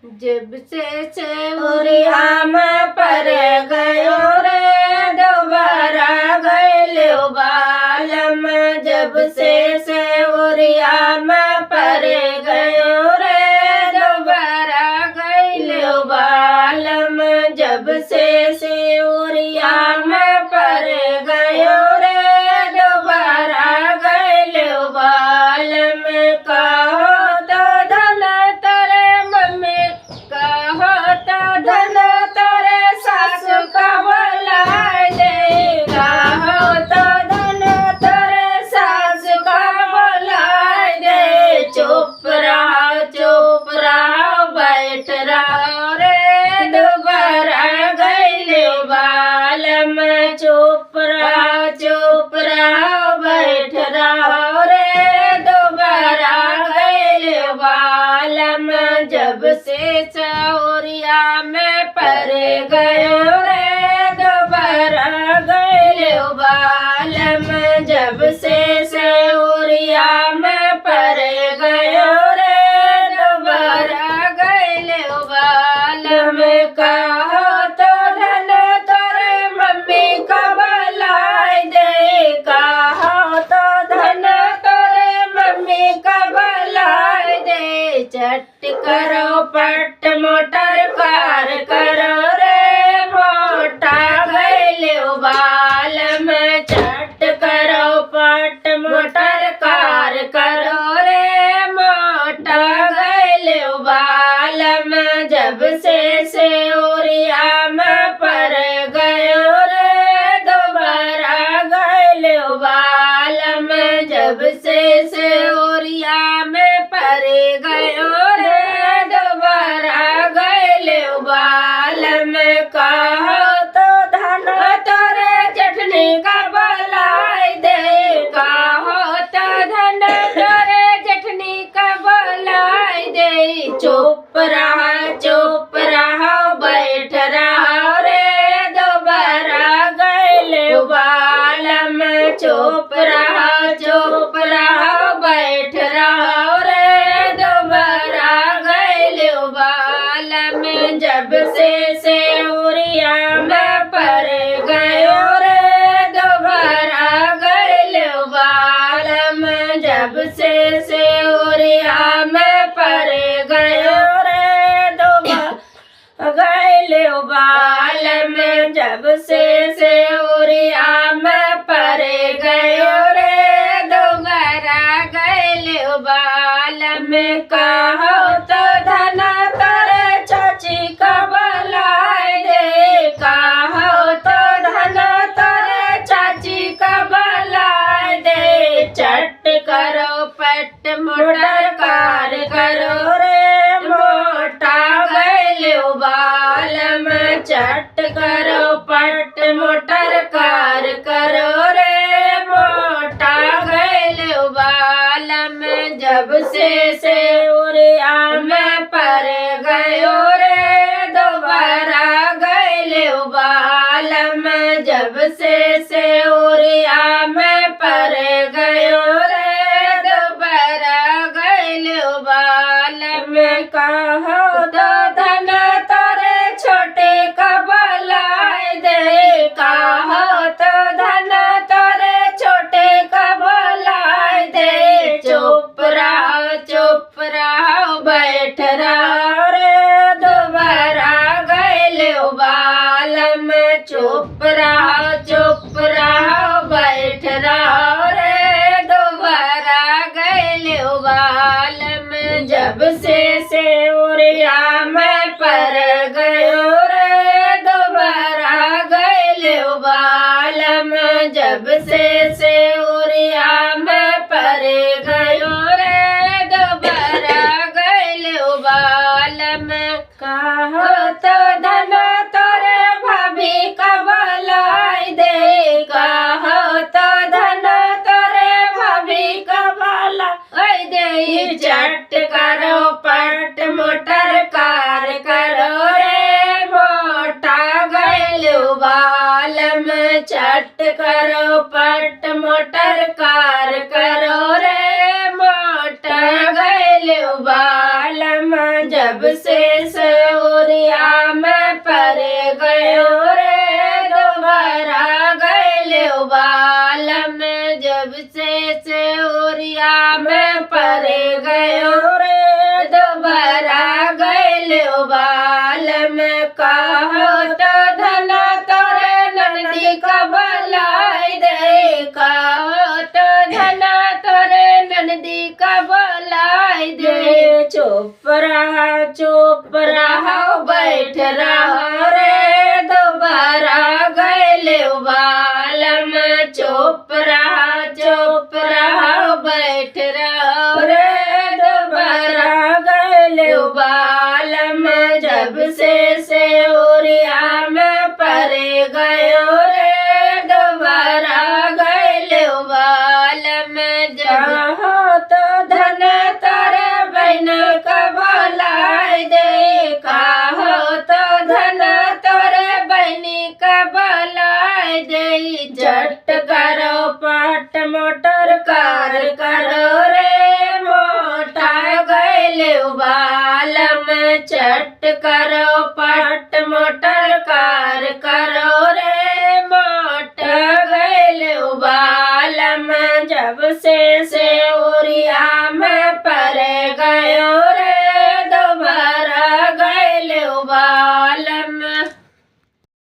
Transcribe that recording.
जब से सेवरिया में पर गयो रे दोबारा गइलो बालम। जब से सेवरिया में पर गयो रे दोबारा गइलो बालम। जब से सेवरिया में पर गयो रे दोबारा गइलो बालम। कहो तो धन तोरे मम्मी, कहो तो धन तोरे सासु का बोलाए दे। कहो तो धन तोरे सासु का बोलाए दे। चुप रहो बैठ रहो रे दोबारा गइलो बालम। चुप रहो बैठ रहो रे दोबारा गइलो बालम। जब से सौरिया में पर गयो रे दोबारा गइलो बालम। जब से सौरिया में पर गयो रे दोबारा गइलो बालम। कहो तो धन तोरे मम्मी का बोलाए दे। कहो तो धन तोरे मम्मी का बोलाए दे। चट करो पट मोटर कार करो रे मोटा गइलो बालम। चट करो पट मोटर कार करो रे मोटा गइलो बालम। जब से सेवरिया में पर गयो रे दोबारा गइलो बालम। जब से सेवरिया में पर गयो रे दोबारा गइलो बालम। कहो तो धन तोरे चटनी का बोलाए दे। कहो तो धन तोरे चटनी का बोलाए दे। चुप रहो बैठ रहो रे दोबारा गइलो बालम। चुप रहो बैठ रहो रे दोबारा गइलो बालम। जब से सेवरिया में पर गयो रे दोबारा गइलो बालम। जब से सेवरिया में पर गयो रे दोबारा गइलो बालम। जब से सेवरिया में पर गयो रे दोबारा गइलो बालम। कहो तो धन तोरे चाची का बोलाए दे। कहो तो धन तोरे चाची का बोलाए दे। चट करो पट मोटर कार करो रे मोटा गइलो बालम। चट करो पट मोटर कार करो रे मोटा गइलो बालम। जब से सेवरिया में पर गयो रे दोबारा गइलो बालम। जब से सेवरिया में पर गयो रे दोबारा गइलो बालम। कहो तो धन तोरे छोटे का बोलाए दे। कहो तो धन तोरे छोटे का बोलाए दे। चुप रहो बैठ रहो रे दोबारा गइलो बालम। चुप रहो बैठ रहो रे दोबारा गइलो बालम। जब से सेवरिया में पर गयो रे दोबारा गइलो बालम। जब से सेवरिया में पर गयो रे दोबारा गइलो बालम। कहो तो धन तोरे भाभी का बोलाए दे। कहो तो धन तोरे भाभी का बोलाए दे। चट करो पट मोटर कार करो रे मोटा गइलो बालम। चट करो पट मोटर कार करो रे मोटा गइलो बालम। जब से सौरिया में पर गयो रे दोबारा गैले बालम जब से सौरिया में पर गयो रे दोबारा गैले बालम कहो तो धना तोरे नंदी का भलाई दे कहो तो धना तोरे नंदी का भलाई दे चुप रहा बैठ रहा रे दोबारा गैले बालम चुप रहा बैठ रहा रे दोबारा गैले बालम जब से सेवरिया में पर गयो रे दोबारा गैले बालम जहाँ तो धन तारे बहन का भलाई दे कहो तो धन तोरे बहनी का भलाई दे झट करो पाट मोटर कार करो रे मोटा गैले बालम चट करो पाट मोटर कार करो रे मोटा गैले बालम जब से सेवरिया में पर